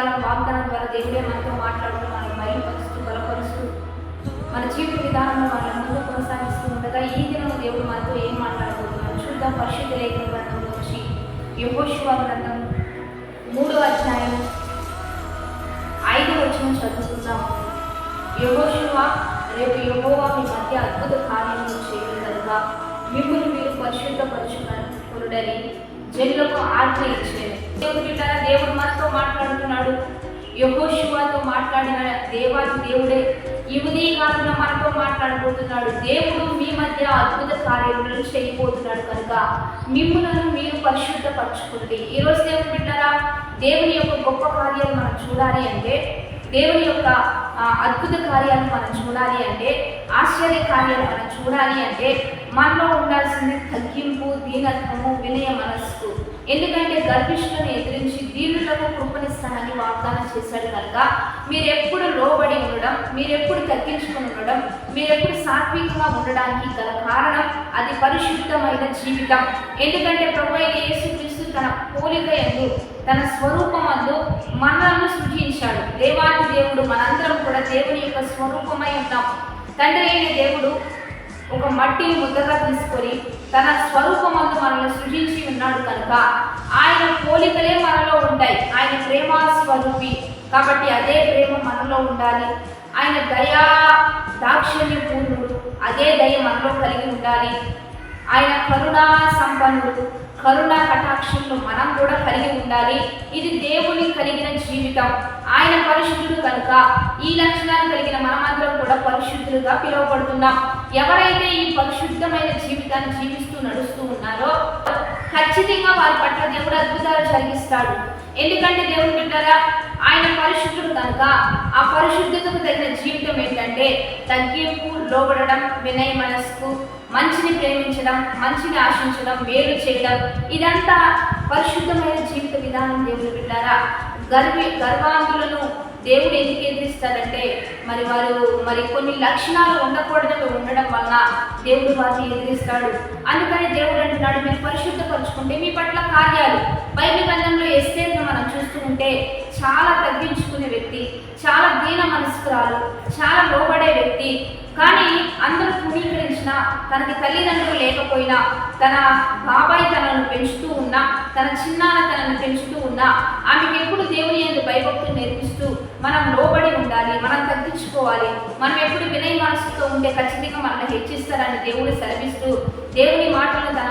ఉదయకాలం వాగ్దానం ద్వారా దేవుడే మనతో మాట్లాడుతూ మనల్ని బయలుపరుస్తూ బలపరుస్తూ మన జీవిత విధానంలో మనల్ని ముందు కొనసాగిస్తూ ఉండగా ఈ దినం దేవుడు మనతో ఏం మాట్లాడబోతున్నాడు చూద్దాం. పరిశుద్ధ లేఖన గ్రంథంలో వచ్చి యెహోషువ గ్రంథం 3వ అధ్యాయం 5వ వచనం చదువుకుందాం. యెహోషువ, రేపు యెహోవా మీ మధ్య అద్భుత కార్యములు చేయడం కనుక మిమ్మల్ని మీరు పరిశుద్ధపరచుకునుడని జనులకు ఆజ్ఞ ఇచ్చేది. దేవుడు మనతో మాట్లాడుతున్నాడు. యెహోషువతో మాట్లాడిన దేవాది దేవుడే ఈ ఉదయకాలంలో మనతో మాట్లాడబోతున్నాడు. దేవుడు మీ మధ్య అద్భుత కార్యములను చేయబోతున్నాడు కనుక మిమ్మల్ని మీరు పరిశుద్ధపరచుకోండి. ఈరోజు దేవుడు బిడ్డరా, దేవుని యొక్క గొప్ప కార్యాలు మనం చూడాలి అంటే, దేవుని యొక్క అద్భుత కార్యాలను మనం చూడాలి అంటే, ఆశ్చర్య కార్యాలు మనం చూడాలి అంటే మనలో ఉండాల్సింది తగ్గింపు, దీనత్వము, వినయ మనస్సు. ఎందుకంటే గర్భిష్ఠులను ఎదిరించి దీనులకు కృపనిస్తానని వాగ్దానం చేశాడు కనుక మీరెప్పుడు లోబడి ఉండడం, మీరెప్పుడు తగ్గించుకుని ఉండడం, మీరెప్పుడు సాత్వికంగా ఉండడానికి గల కారణం అది పరిశుద్ధమైన జీవితం. ఎందుకంటే ప్రభువైన యేసుక్రీస్తు తన పోలిక యందు తన స్వరూపమందు మనల్ని సృజించాడు. దేవాది దేవుడు, మనందరం కూడా దేవుని యొక్క స్వరూపమై ఉన్నాం. తండ్రి అయిన దేవుడు ఒక మట్టిని ముద్దగా తీసుకొని తన స్వరూపమందు మనల్ని సృజించి ఉన్నాడు కనుక ఆయన పోలికలే మనలో ఉంటాయి. ఆయన ప్రేమ స్వరూపి కాబట్టి అదే ప్రేమ మనలో ఉండాలి. ఆయన దయా దాక్షిణ్య పూర్ణుడు, అదే దయ మనలో కలిగి ఉండాలి. ఆయన కరుణా సంపన్నుడు, కరుణా కటాక్షంలో మనం కూడా కలిగి ఉండాలి. ఇది దేవుని కలిగిన జీవితం. ఆయన పరిశుద్ధుడు కనుక ఈ లక్షణాలు కలిగిన మనమందరం కూడా పరిశుద్ధులుగా పిలువబడుతున్నాం. ఎవరైతే ఈ పరిశుద్ధమైన జీవితాన్ని జీవిస్తూ నడుస్తూ ఉన్నారో ఖచ్చితంగా వారి పట్ల దేవుడు అద్భుతాలు జరిగిస్తాడు. ఎందుకంటే దేవుడు బిడ్డరా, ఆయన పరిశుద్ధుడు కనుక ఆ పరిశుద్ధతకు తగిన జీవితం ఏంటంటే తగ్గింపు, లోబడడం, వినయ మనస్సు, మంచిని ప్రేమించడం, మంచిని ఆశించడం, మేలు చేయడం, ఇదంతా పరిశుద్ధమైన జీవిత విధానం. దేవుడు బిడ్డారా, గర్వాంతులను దేవుడు ఎందుకు ఎదిరిస్తాడంటే మరి కొన్ని లక్షణాలు ఉండకూడదు ఉండడం వలన దేవుడు వారిని ఎదిరిస్తాడు. అందుకని దేవుడు అంటున్నాడు, మీరు పరిశుద్ధపరచుకుంటే మీ పట్ల కార్యాలు. బైబిల్ గ్రంథంలో ఎస్తేర్ను మనం చూస్తూ ఉంటే చాలా తగ్గించుకునే వ్యక్తి, చాలా దీన మనస్కురాలు, చాలా లోబడే వ్యక్తి. కానీ అందరూ తృణీకరించిన, తనకి తల్లిదండ్రులు లేకపోయినా, తన బాబాయ్ తనను పెంచుతూ ఉన్నా, తన చిన్నాన్న తనను పెంచుతూ ఉన్నా, ఆమెకి ఎప్పుడు దేవుని యందు భయభక్తులు నేర్పిస్తూ మనం లోబడి ఉండాలి, మనం తగ్గించుకోవాలి, మనం ఎప్పుడు వినయ మనసుతో ఉంటే ఖచ్చితంగా మనల్ని హెచ్చిస్తారని దేవుడు సెలవిస్తూ దేవుని మాటలను తన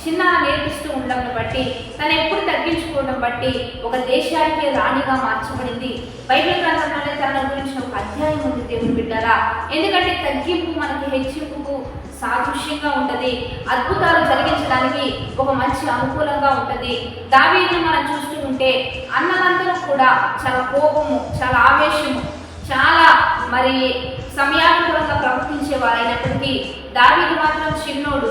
చిన్న నేర్పిస్తూ ఉండడం బట్టి, తను ఎప్పుడు తగ్గించుకోవడం బట్టి ఒక దేశానికి రాణిగా మార్చబడింది. బైబిల్ గ్రంథంలోనే తన గురించిన ఒక అధ్యాయం ఉంది దేవుని బిడ్డరా. ఎందుకంటే తగ్గింపు మనకి హెచ్చింపుకు సాదృశ్యంగా ఉంటుంది, అద్భుతాలు జరిగించడానికి ఒక మంచి అనుకూలంగా ఉంటుంది. దావీదును మనం చూస్తూ ఉంటే అన్నదంతలో కూడా చాలా కోపము, చాలా ఆవేశము, చాలా సమయానుకూలంగా ప్రవర్తించేవారు. అయినప్పటికీ దావీదు మాత్రం చిన్నోడు,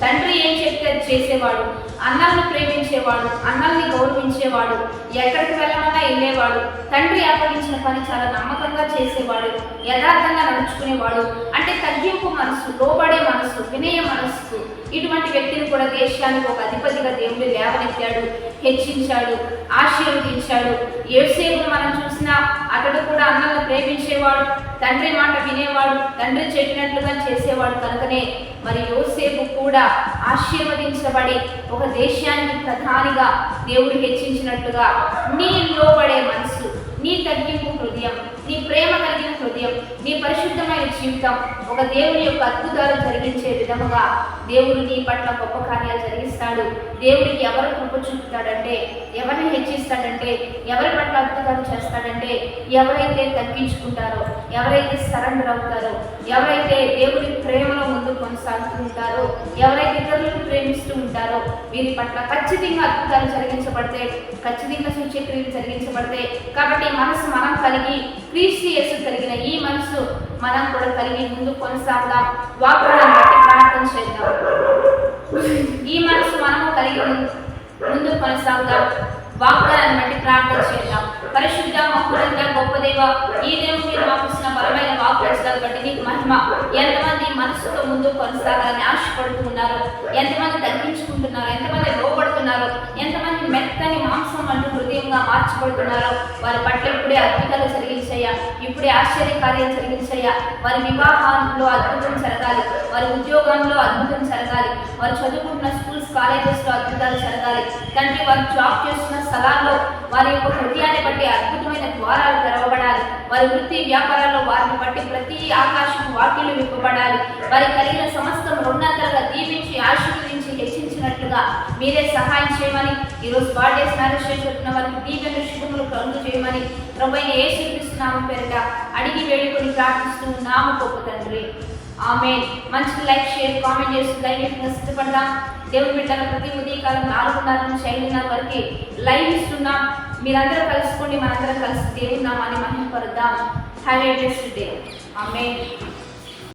తండ్రి ఏం చెప్తే చేసేవాడు, అన్నల్ని ప్రేమించేవాడు, అన్నల్ని గౌరవించేవాడు, ఎక్కడికి వెళ్ళమన్నా వెళ్ళేవాడు, తండ్రి అప్పగించిన పని చాలా నమ్మకంగా చేసేవాడు, యథార్థంగా నడుచుకునేవాడు. అంటే తగ్గింపు మనసు, లోబడే మనసు, వినయ మనస్సు, ఇటువంటి వ్యక్తిని కూడా దేశానికి ఒక అధిపతిగా దేవుడు లేవనెత్తాడు, హెచ్చించాడు, ఆశీర్వదించాడు. యోసేపును మనం చూసినా అతడు కూడా అన్నల్ని ప్రేమించేవాడు, తండ్రి మాట వినేవాడు, తండ్రి చెప్పినట్లుగా చేసేవాడు. కనుకనే యోసేపు కూడా ఆశీర్వదించబడి ఒక దేశానికి ప్రధానిగా దేవుడు హెచ్చించినట్లుగా నీ లోబడే మనసు, నీ తగ్గింపు హృదయం, నీ ప్రేమ కలిగిన హృదయం, నీ పరిశుద్ధమైన జీవితం ఒక దేవుని యొక్క అద్భుతాలు జరిగించే విధముగా దేవుడు నీ పట్ల గొప్ప కార్యాలు జరిగిస్తాడు. దేవుడికి ఎవరు కృప చూపుతాడంటే, ఎవరిని హెచ్చిస్తాడంటే, ఎవరి పట్ల అద్భుతాలు చేస్తాడంటే ఎవరైతే తగ్గించుకుంటారో, ఎవరైతే సరెండర్ అవుతారో, ఎవరైతే దేవుడి ప్రేమలో ముందు కొనసాగుతూ ఉంటారో, ఎవరైతే ఇతరులను ప్రేమిస్తూ ఉంటారో వీరి పట్ల ఖచ్చితంగా అద్భుతాలు జరిగించబడితే, ఖచ్చితంగా సూచక్రియలు జరిగించబడితే. కాబట్టి మనసు మనం కలిగి, క్రీస్తు యేసు కలిగిన ఈ మనసు మనం కూడా కలిగి ముందు కొనసాగుదాం. వాగ్దానం బట్టి ప్రార్థన చేద్దాం. ఈ మనసు మనము కలిగి ముందు కొనసాగుదాం. వాగ్దానాన్ని బట్టి ప్రార్థన చేద్దాం. పరిశుద్ధ, మహోన్నత, గొప్ప దేవ, ఈ దేవుడు మీరు మాకు ఇచ్చిన బలమైన వాగ్దానాలను బట్టి నీకు మహిమ మహిమ. ఎంతమంది మనసుతో ముందు కొనసాగాలని ఆశపడుతూ ఉన్నారు, ఎంతమంది తగ్గించుకుంటున్నారు, ఎంతమంది లోపడుతున్నారు, ఎంతమంది మెత్తని మాంసం అంటూ హృదయంగా మార్చబడుతున్నారో వారి పట్ల ఇప్పుడే అద్భుతాలు జరిగించయ్యా, ఇప్పుడే ఆశ్చర్యకార్యాలు జరిగించయ్యా. వారి వివాహాల్లో అద్భుతం జరగాలి, వారి ఉద్యోగంలో అద్భుతం జరగాలి, వారు చదువుకుంటున్న స్కూల్స్ కాలేజెస్లో అద్భుతాలు జరగాలి తండ్రి. వారు జాబ్ చేస్తున్న స్థలాల్లో వారి యొక్క హృదయాన్ని బట్టి అద్భుతమైన ద్వారాలు తెరవబడాలి. వారి వృత్తి వ్యాపారాల్లో వారిని బట్టి ప్రతి ఆకాశం వాక్యలు విప్పబడాలి. వారి కలిగిన సమస్తం ఉన్నతంగా దీవించి ఆశీర్వదించి హెచ్చించినట్లుగా మీరే సహాయం చేయమని, ఈరోజు బర్త్డేస్ మ్యారేజ్ చేస్తున్న వారికి దీవెన శుభములు కలుగు చేయమని ప్రభువైన యేసుక్రీస్తు నామం పేరిట అడిగి వేడుకొని ప్రార్థిస్తూ ఉన్నాము గొప్ప తండ్రి. ఆమేన్. మంచి లైక్, షేర్, కామెంట్ చేస్తూ దైవికంగా సిద్ధపడదాం. దేవుని బిడ్డల ప్రతి ఉదయకాలం 4:30 నుంచి 5:30 వరకు లైవ్ ఇస్తున్నాం. మీరందరూ కలుసుకోండి, మనందరం కలిసి దేవుని నామాన్ని మహిమపరుద్దాం. Have a blessed day. Amen.